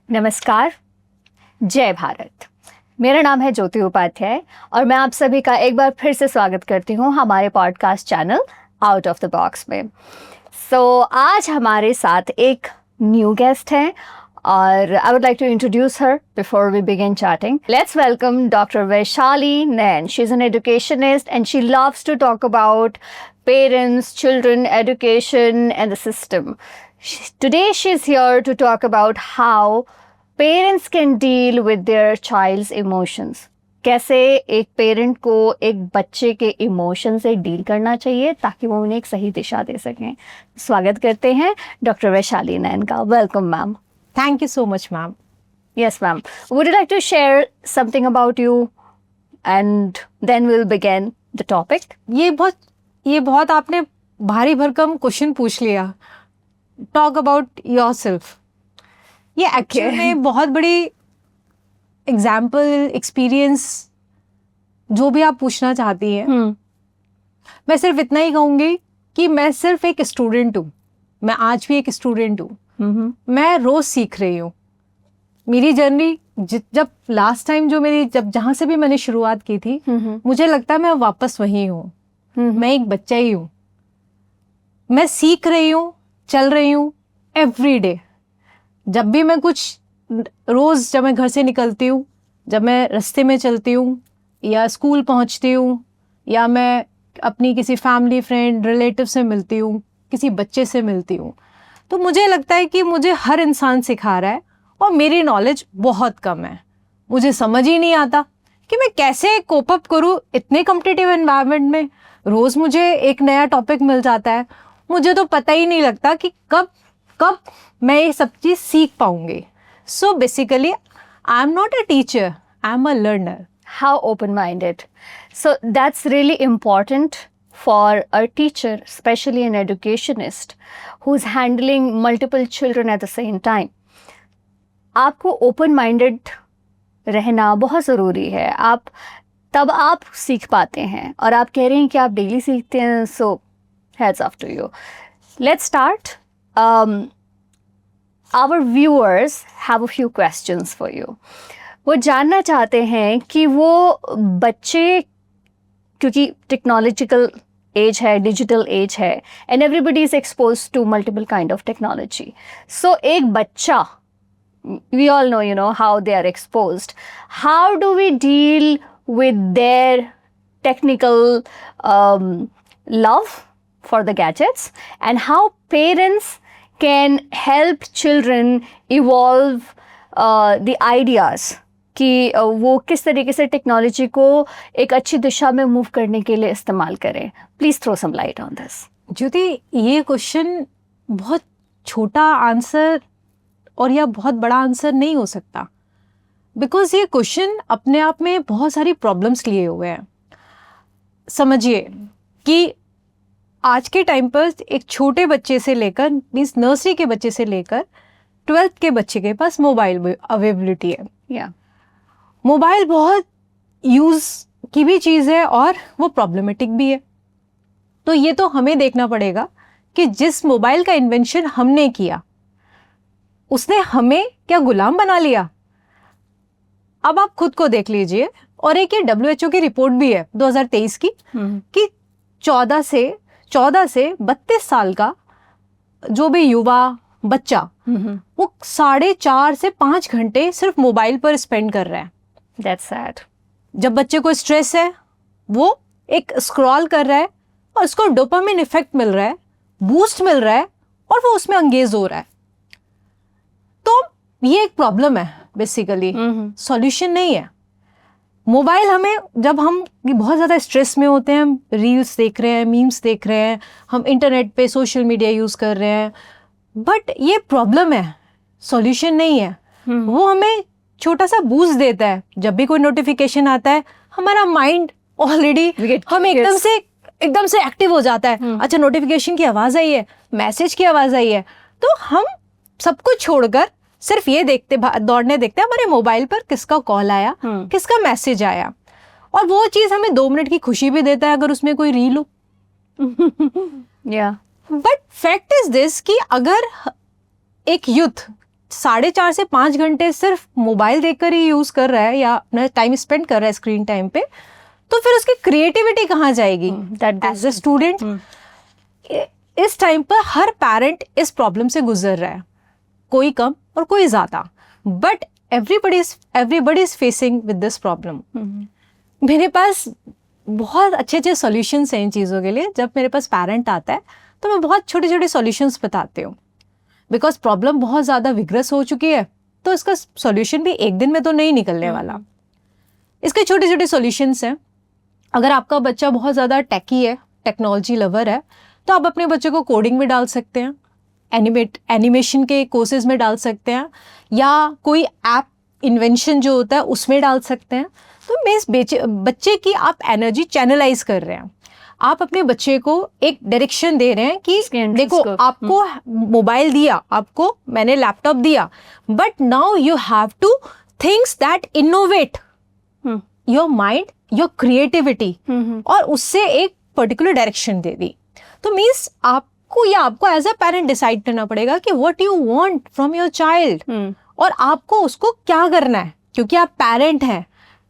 नमस्कार, जय भारत। मेरा नाम है ज्योति उपाध्याय और मैं आप सभी का एक बार फिर से स्वागत करती हूँ हमारे podcast channel out of the box में। आज हमारे साथ एक न्यू गेस्ट है और I would like to introduce her before we begin chatting. Let's welcome doctor Vaishali Nain. She is an educationist and she loves to talk about parents, children, education, and the system. Today she is here to talk about how parents can deal with their child's emotions. कैसे एक parent को एक बच्चे के emotion से deal करना चाहिए ताकि वो उन्हें एक सही दिशा दे सकें। स्वागत करते हैं डॉक्टर वैशाली नैन का। Welcome ma'am. Thank you so much, ma'am. Yes ma'am. Would you like to share something about you and then we'll begin the topic? ये बहुत आपने भारी भरकम क्वेश्चन पूछ लिया। टॉक अबाउट योर सेल्फ, ये एक्चुअली में बहुत बड़ी एग्जाम्पल, एक्सपीरियंस, जो भी आप पूछना चाहती हैं। मैं सिर्फ इतना ही कहूँगी कि मैं सिर्फ एक स्टूडेंट हूँ। मैं आज भी एक स्टूडेंट हूँ। मैं रोज सीख रही हूँ। मेरी जर्नी जब लास्ट टाइम जब जहाँ से भी मैंने शुरुआत की थी, मुझे लगता है मैं वापस वहीं हूँ। मैं एक बच्चा ही हूँ। मैं सीख रही हूँ, चल रही हूँ एवरी डे। जब भी मैं रोज़ जब मैं घर से निकलती हूँ, जब मैं रास्ते में चलती हूँ या स्कूल पहुँचती हूँ या मैं अपनी किसी फैमिली फ्रेंड रिलेटिव से मिलती हूँ, किसी बच्चे से मिलती हूँ, तो मुझे लगता है कि मुझे हर इंसान सिखा रहा है और मेरी नॉलेज बहुत कम है। मुझे समझ ही नहीं आता कि मैं कैसे कोप अप करूँ इतने कॉम्पिटिटिव एनवायरनमेंट में। रोज़ मुझे एक नया टॉपिक मिल जाता है। मुझे तो पता ही नहीं लगता कि कब मैं ये सब चीज़ सीख पाऊंगी। So basically I am not a teacher, I am a learner. How open-minded. So that's really important for a teacher, especially an educationist who's handling multiple children at the same time. आपको open-minded रहना बहुत ज़रूरी है। तब आप सीख पाते हैं और आप कह रहे हैं कि आप डेली सीखते हैं। सो heads off to you. Let's start. Our viewers have a few questions for you. वो जानना चाहते हैं कि वो बच्चे, क्योंकि टेक्नोलॉजिकल एज है, डिजिटल एज है and everybody is expose to multiple kind of technology. So एक बच्चा, we all know, how they are exposed. How do we deal with their technical love for the gadgets and how parents can help children evolve the ideas कि वो किस तरीके से technology को एक अच्छी दिशा में मूव करने के लिए इस्तेमाल करें। Please throw some light on this. Jyoti, ये क्वेश्चन बहुत छोटा आंसर और या बहुत बड़ा आंसर नहीं हो सकता, बिकॉज ये क्वेश्चन अपने आप में बहुत सारी प्रॉब्लम्स लिए हुए हैं। समझिए कि आज के टाइम पर एक छोटे बच्चे से लेकर, मीन्स नर्सरी के बच्चे से लेकर 12th के बच्चे के पास मोबाइल अवेलेबिलिटी है। मोबाइल बहुत यूज़ की भी चीज़ है और वो प्रॉब्लमेटिक भी है। तो ये तो हमें देखना पड़ेगा कि जिस मोबाइल का इन्वेंशन हमने किया, उसने हमें क्या गुलाम बना लिया। अब आप खुद को देख लीजिए। और एक ये WHO की रिपोर्ट भी है 2023 की कि 14 से 32 साल का जो भी युवा बच्चा, वो 4.5 से 5 घंटे सिर्फ मोबाइल पर स्पेंड कर रहा है। That's sad. जब बच्चे को स्ट्रेस है, वो एक स्क्रॉल कर रहा है और उसको डोपामिन इफेक्ट मिल रहा है, बूस्ट मिल रहा है और वो उसमें एंगेज हो रहा है। तो ये एक प्रॉब्लम है बेसिकली, सॉल्यूशन नहीं है। मोबाइल हमें, जब हम बहुत ज़्यादा स्ट्रेस में होते हैं, हम रील्स देख रहे हैं, मीम्स देख रहे हैं, हम इंटरनेट पे सोशल मीडिया यूज़ कर रहे हैं, बट ये प्रॉब्लम है, सॉल्यूशन नहीं है। वो हमें छोटा सा बूस्ट देता है। जब भी कोई नोटिफिकेशन आता है, हमारा माइंड ऑलरेडी हम एकदम से एक्टिव हो जाता है। अच्छा, नोटिफिकेशन की आवाज़ आई है, मैसेज की आवाज़ आई है, तो हम सब कुछ छोड़कर सिर्फ ये दौड़ने देखते हैं हमारे मोबाइल पर किसका कॉल आया, किसका मैसेज आया। और वो चीज़ हमें 2 मिनट की खुशी भी देता है अगर उसमें कोई रील हो। बट फैक्ट इज दिस कि अगर एक यूथ 4.5 से 5 घंटे सिर्फ मोबाइल देखकर ही यूज कर रहा है या अपना टाइम स्पेंड कर रहा है स्क्रीन टाइम पे, तो फिर उसकी क्रिएटिविटी कहाँ जाएगी? एज अ स्टूडेंट इस टाइम पर हर पेरेंट इस प्रॉब्लम से गुजर रहा है, कोई कम और कोई ज्यादा, but everybody is facing with this problem. मेरे पास बहुत अच्छे अच्छे सॉल्यूशंस हैं इन चीज़ों के लिए. जब मेरे पास पेरेंट आता है तो मैं बहुत छोटे छोटे सॉल्यूशंस बताती हूँ, बिकॉज प्रॉब्लम बहुत ज़्यादा विग्रस हो चुकी है, तो इसका सॉल्यूशन भी एक दिन में तो नहीं निकलने वाला. इसके छोटे छोटे सॉल्यूशंस हैं. अगर आपका बच्चा बहुत ज़्यादा टेकी है, टेक्नोलॉजी लवर है, तो आप अपने बच्चे को कोडिंग में डाल सकते हैं, एनिमेशन के कोर्सेज में डाल सकते हैं, या कोई ऐप इन्वेंशन जो होता है उसमें डाल सकते हैं. तो मैं इस बच्चे की आप एनर्जी चैनलाइज कर रहे हैं, आप अपने बच्चे को एक डायरेक्शन दे रहे हैं कि देखो आपको मोबाइल दिया, आपको मैंने लैपटॉप दिया, but now you have two things that innovate your mind, your creativity, और उससे एक पर्टिकुलर डायरेक्शन दे दी. तो मीन्स आपको एज अ पेरेंट डिसाइड करना पड़ेगा कि what you want from your child, और आपको उसको क्या करना है, क्योंकि आप पेरेंट हैं.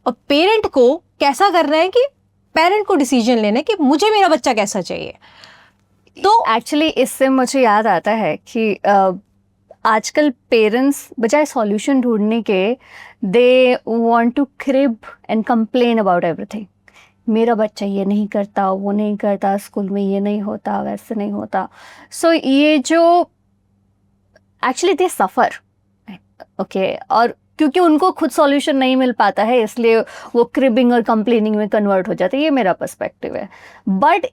और पेरेंट को कैसा करना है कि पेरेंट को डिसीजन लेना है कि मुझे मेरा बच्चा कैसा चाहिए. तो एक्चुअली इससे मुझे याद आता है कि आजकल पेरेंट्स बजाय सॉल्यूशन ढूंढने के they want to crib and complain about everything. मेरा बच्चा ये नहीं करता, वो नहीं करता, स्कूल में ये नहीं होता, वैसे नहीं होता. सो ये जो एक्चुअली दे सफ़र, ओके, और क्योंकि उनको खुद सॉल्यूशन नहीं मिल पाता है इसलिए वो क्रिबिंग और कंप्लेनिंग में कन्वर्ट हो जाता है. ये मेरा पर्सपेक्टिव है. बट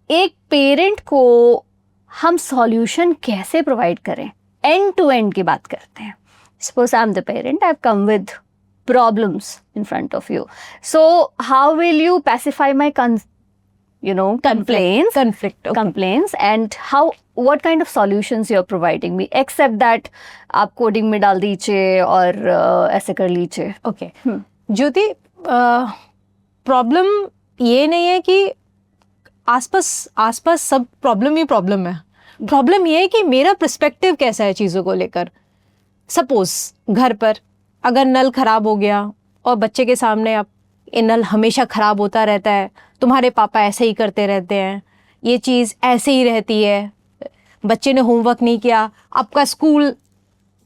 एक पेरेंट को हम सॉल्यूशन कैसे प्रोवाइड करें, एंड टू एंड की बात करते हैं. Suppose I am the parent, I have come with problems in front of you. So how will you pacify my complaints, and what kind of solutions you are providing me, except that आप coding में डाल दीजिए और ऐसे कर लीजिए. Okay ज्योति, problem ये नहीं है कि आसपास सब प्रॉब्लम ही प्रॉब्लम है. प्रॉब्लम ये है कि मेरा पर्सपेक्टिव कैसा है चीज़ों को लेकर. सपोज घर पर अगर नल खराब हो गया और बच्चे के सामने आप ये नल हमेशा ख़राब होता रहता है, तुम्हारे पापा ऐसे ही करते रहते हैं, ये चीज़ ऐसे ही रहती है, बच्चे ने होमवर्क नहीं किया, आपका स्कूल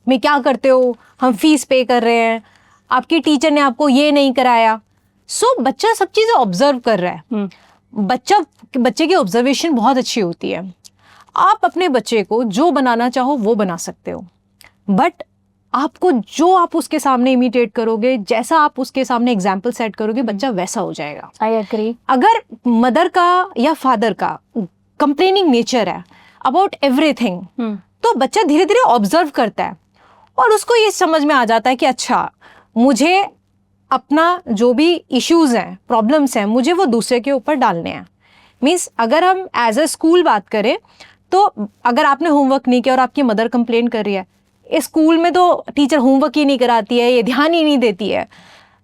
में क्या करते हो, हम फीस पे कर रहे हैं, आपकी टीचर ने आपको ये नहीं कराया. सो बच्चा सब चीज़ें ऑब्जर्व कर रहा है. बच्चे की ऑब्जर्वेशन बहुत अच्छी होती है. आप अपने बच्चे को जो बनाना चाहो वो बना सकते हो, बट आपको जो आप उसके सामने इमिटेट करोगे, जैसा आप उसके सामने एग्जाम्पल सेट करोगे, बच्चा वैसा हो जाएगा. I agree. अगर मदर का या फादर का कंप्लेनिंग नेचर है अबाउट एवरीथिंग, तो बच्चा धीरे धीरे ऑब्जर्व करता है और उसको ये समझ में आ जाता है कि अच्छा, मुझे अपना जो भी इश्यूज हैं, प्रॉब्लम्स हैं, मुझे वो दूसरे के ऊपर डालने हैं. मीन्स अगर हम एज अ स्कूल बात करें, तो अगर आपने होमवर्क नहीं किया और आपकी मदर कंप्लेन कर रही है, इस स्कूल में तो टीचर होमवर्क ही नहीं कराती है, ये ध्यान ही नहीं देती है,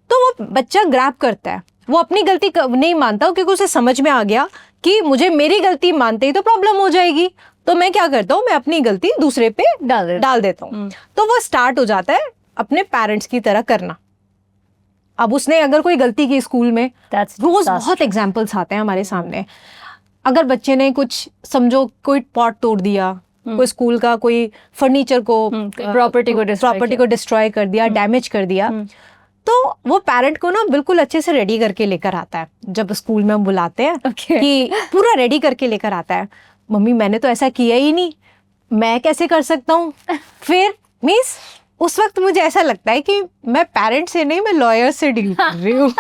तो वो बच्चा ग्रैब करता है. वो अपनी गलती नहीं मानता, क्योंकि उसे समझ में आ गया कि मुझे मेरी गलती मानते ही तो प्रॉब्लम हो जाएगी, तो मैं क्या करता हूँ, मैं अपनी गलती दूसरे पे डाल देता हूँ. तो वो स्टार्ट हो जाता है अपने पेरेंट्स की तरह करना. अब उसने अगर कोई गलती की स्कूल में, रोज बहुत एग्जाम्पल्स आते हैं हमारे सामने. अगर बच्चे ने कुछ, समझो कोई पॉट तोड़ दिया, कोई स्कूल का कोई फर्नीचर को, प्रॉपर्टी को डिस्ट्रॉय कर दिया, डैमेज कर दिया, तो वो पेरेंट को ना बिल्कुल अच्छे से रेडी करके लेकर आता है. जब स्कूल में हम बुलाते हैं कि पूरा रेडी करके लेकर आता है, मम्मी मैंने तो ऐसा किया ही नहीं, मैं कैसे कर सकता हूँ. फिर मीन्स उस वक्त मुझे ऐसा लगता है कि मैं पेरेंट से नहीं, मैं लॉयर से डील कर रही हूँ.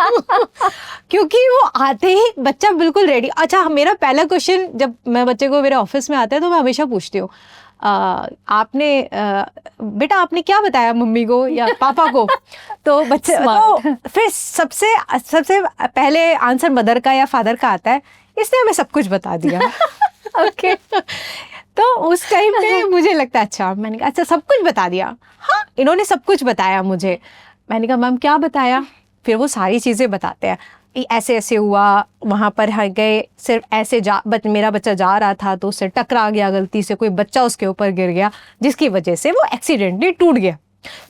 क्योंकि वो आते ही बच्चा बिल्कुल रेडी. अच्छा, मेरा पहला क्वेश्चन जब मैं बच्चे को मेरे ऑफिस में आता है तो मैं हमेशा पूछती हूँ, बेटा आपने क्या बताया मम्मी को या पापा को. तो बच्चे तो फिर सबसे पहले आंसर मदर का या फादर का आता है, इसने हमें सब कुछ बता दिया. ओके. तो उस टाइम पे मुझे लगता है अच्छा, मैंने कहा अच्छा सब कुछ बता दिया. हाँ, इन्होंने सब कुछ बताया मुझे. मैंने कहा मैम क्या बताया. फिर वो सारी चीज़ें बताते हैं. ऐसे ऐसे हुआ, वहाँ पर गए, सिर्फ ऐसे मेरा बच्चा जा रहा था तो उससे टकरा गया, गलती से कोई बच्चा उसके ऊपर गिर गया जिसकी वजह से वो एक्सीडेंटली टूट गया।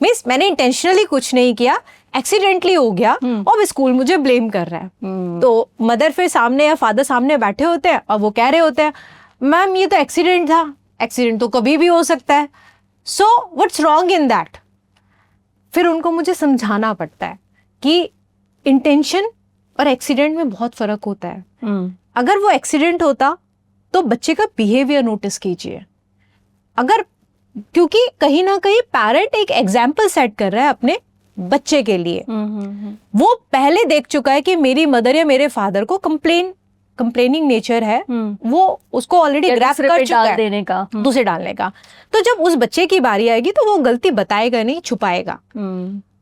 मीन्स मैंने इंटेंशनली कुछ नहीं किया, एक्सीडेंटली हो गया और स्कूल मुझे ब्लेम कर रहा है। तो मदर फिर सामने या फादर सामने बैठे होते हैं और वो कह रहे होते हैं मैम ये तो एक्सीडेंट था, एक्सीडेंट तो कभी भी हो सकता है, so what's wrong in that. फिर उनको मुझे समझाना पड़ता है कि इंटेंशन और एक्सीडेंट में बहुत फर्क होता है। अगर वो एक्सीडेंट होता तो बच्चे का बिहेवियर नोटिस कीजिए, अगर, क्योंकि कहीं ना कहीं पेरेंट एक एग्जाम्पल सेट कर रहा है अपने बच्चे के लिए। वो पहले देख चुका है कि मेरी मदर या मेरे फादर को कंप्लेनिंग नेचर है, वो उसको ऑलरेडी ग्रैस्प कर चुका है देने का, दूसरे डालने का। तो जब उस बच्चे की बारी आएगी तो वो गलती बताएगा नहीं, छुपाएगा।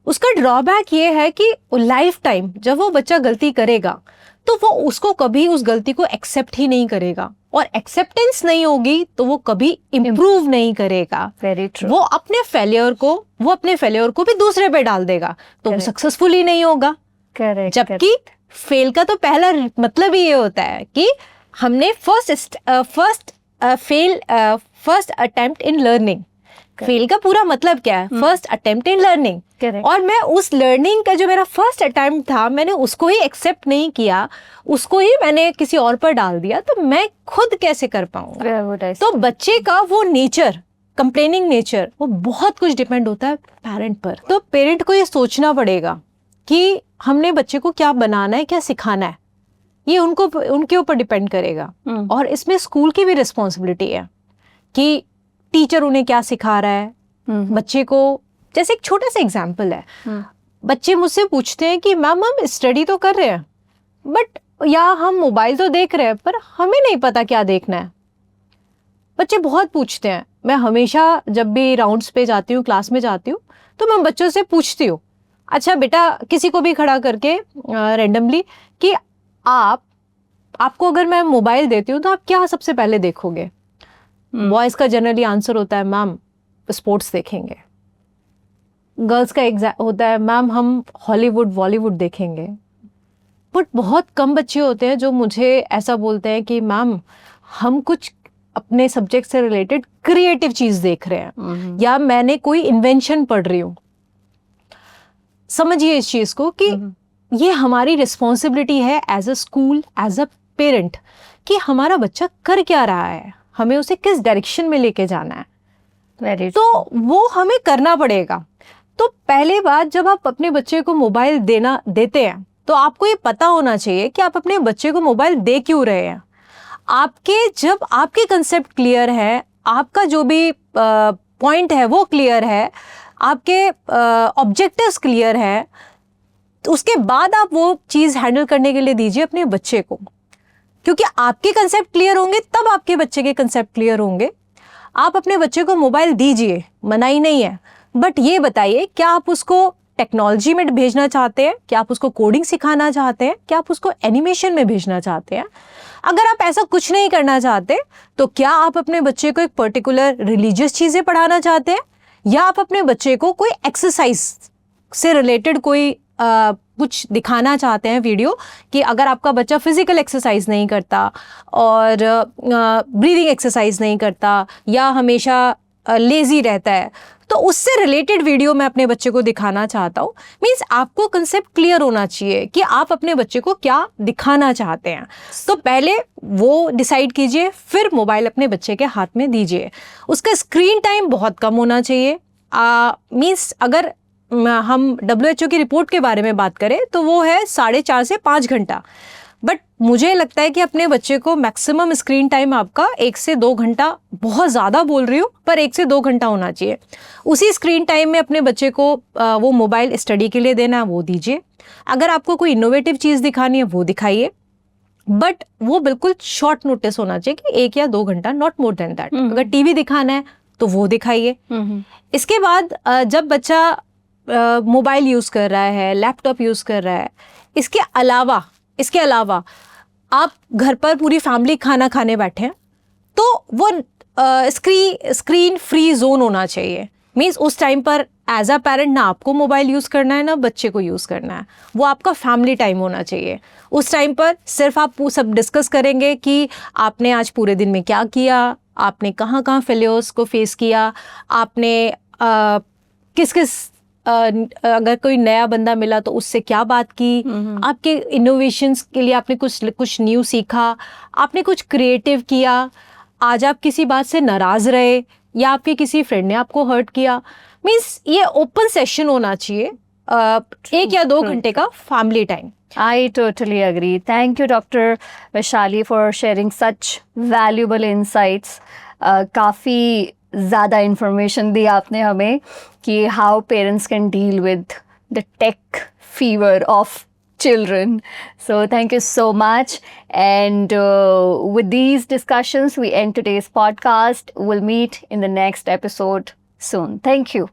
उसका ड्रॉबैक ये है कि लाइफ टाइम जब वो बच्चा गलती करेगा तो वो उसको कभी उस गलती को एक्सेप्ट ही नहीं करेगा, और एक्सेप्टेंस नहीं होगी तो वो कभी इम्प्रूव नहीं करेगा। Very true. वो अपने फेलियर को भी दूसरे पे डाल देगा तो वो सक्सेसफुल ही नहीं होगा। करेक्ट। जबकि फेल का तो पहला मतलब ही ये होता है कि हमने first attempt in learning. Fail का पूरा मतलब क्या है? First attempt in learning. और मैं उस लर्निंग का जो मेरा फर्स्ट अटेम्प्ट था, मैंने उसको ही एक्सेप्ट नहीं किया, उसको ही मैंने किसी और पर डाल दिया, तो मैं खुद कैसे कर पाऊंगा? तो बच्चे का वो नेचर, कंप्लेनिंग नेचर, वो बहुत कुछ डिपेंड होता है पेरेंट पर। तो पेरेंट को ये सोचना पड़ेगा कि हमने बच्चे को क्या बनाना है, क्या सिखाना है, ये उनके ऊपर डिपेंड करेगा। और इसमें स्कूल की भी रिस्पॉन्सिबिलिटी है कि टीचर उन्हें क्या सिखा रहा है बच्चे को। जैसे एक छोटा सा एग्जाम्पल है, बच्चे मुझसे पूछते हैं कि मैम हम स्टडी तो कर रहे हैं बट या हम मोबाइल तो देख रहे हैं पर हमें नहीं पता क्या देखना है। बच्चे बहुत पूछते हैं। मैं हमेशा जब भी राउंड्स पे जाती हूँ, क्लास में जाती हूँ, तो मैं बच्चों से पूछती हूँ, अच्छा बेटा, किसी को भी खड़ा करके रैंडमली, कि आपको अगर मैं मोबाइल देती हूँ तो आप क्या सबसे पहले देखोगे? बॉयज का जनरली आंसर होता है मैम स्पोर्ट्स देखेंगे। गर्ल्स का होता है मैम हम हॉलीवुड बॉलीवुड देखेंगे। बट बहुत कम बच्चे होते हैं जो मुझे ऐसा बोलते हैं कि मैम हम कुछ अपने सब्जेक्ट से रिलेटेड क्रिएटिव चीज देख रहे हैं, या मैंने कोई इन्वेंशन पढ़ रही हूँ। समझिए इस चीज को कि ये हमारी रिस्पॉन्सिबिलिटी है as a school, as a parent, कि हमारा बच्चा कर क्या रहा है, हमें उसे किस डायरेक्शन में लेके जाना है। तो वो हमें करना पड़ेगा। तो पहले बात, जब आप अपने बच्चे को मोबाइल देते हैं तो आपको ये पता होना चाहिए कि आप अपने बच्चे को मोबाइल दे क्यों रहे हैं। जब आपके कंसेप्ट क्लियर है, आपका जो भी पॉइंट है वो क्लियर है, आपके ऑब्जेक्टिव्स क्लियर है, तो उसके बाद आप वो चीज़ हैंडल करने के लिए दीजिए अपने बच्चे को। क्योंकि आपके कंसेप्ट क्लियर होंगे तब आपके बच्चे के कंसेप्ट क्लियर होंगे। आप अपने बच्चे को मोबाइल दीजिए, मनाही नहीं है, बट ये बताइए क्या आप उसको टेक्नोलॉजी में भेजना चाहते हैं, क्या आप उसको कोडिंग सिखाना चाहते हैं, क्या आप उसको एनिमेशन में भेजना चाहते हैं? अगर आप ऐसा कुछ नहीं करना चाहते तो क्या आप अपने बच्चे को एक पर्टिकुलर रिलीजियस चीज़ें पढ़ाना चाहते हैं, या आप अपने बच्चे को कोई एक्सरसाइज से रिलेटेड कोई कुछ दिखाना चाहते हैं वीडियो, कि अगर आपका बच्चा फिजिकल एक्सरसाइज नहीं करता और ब्रीदिंग एक्सरसाइज नहीं करता या हमेशा लेजी रहता है, तो उससे रिलेटेड वीडियो मैं अपने बच्चे को दिखाना चाहता हूँ। मीन्स आपको कंसेप्ट क्लियर होना चाहिए कि आप अपने बच्चे को क्या दिखाना चाहते हैं। तो पहले वो डिसाइड कीजिए, फिर मोबाइल अपने बच्चे के हाथ में दीजिए। उसका स्क्रीन टाइम बहुत कम होना चाहिए। मीन्स अगर हम WHO की रिपोर्ट के बारे में बात करें तो वो है 4.5 से 5 घंटा, बट मुझे लगता है कि अपने बच्चे को मैक्सिमम स्क्रीन टाइम आपका 1 से 2 घंटा, बहुत ज़्यादा बोल रही हूँ, पर 1 से 2 घंटा होना चाहिए। उसी स्क्रीन टाइम में अपने बच्चे को वो मोबाइल स्टडी के लिए देना है वो दीजिए। अगर आपको कोई इनोवेटिव चीज़ दिखानी है वो दिखाइए, बट वो बिल्कुल शॉर्ट नोटिस होना चाहिए कि 1 या 2 घंटा, नॉट मोर देन दैट। अगर टीवी दिखाना है तो वो दिखाइए। इसके बाद जब बच्चा मोबाइल यूज़ कर रहा है, लैपटॉप यूज़ कर रहा है, इसके अलावा आप घर पर पूरी फैमिली खाना खाने बैठे हैं तो वो स्क्रीन फ्री जोन होना चाहिए। मीन्स उस टाइम पर एज अ पेरेंट ना आपको मोबाइल यूज़ करना है ना बच्चे को यूज़ करना है, वो आपका फैमिली टाइम होना चाहिए। उस टाइम पर सिर्फ आप वो सब डिस्कस करेंगे कि आपने आज पूरे दिन में क्या किया, आपने कहाँ कहाँ फेलियर्स को फेस किया, आपने किस किस अगर कोई नया बंदा मिला तो उससे क्या बात की, आपके इनोवेशंस के लिए आपने कुछ न्यू सीखा, आपने कुछ क्रिएटिव किया, आज आप किसी बात से नाराज़ रहे या आपके किसी फ्रेंड ने आपको हर्ट किया। मीन्स ये ओपन सेशन होना चाहिए, 1 या 2 घंटे का family time. I totally agree. Thank you, Dr. Vaishali, for sharing such valuable insights. काफ़ी ज़्यादा इंफॉर्मेशन दी आपने हमें कि how parents can deal with the tech fever of children. So thank you so much. And with these discussions, we end today's podcast. We'll meet in the next episode soon. Thank you.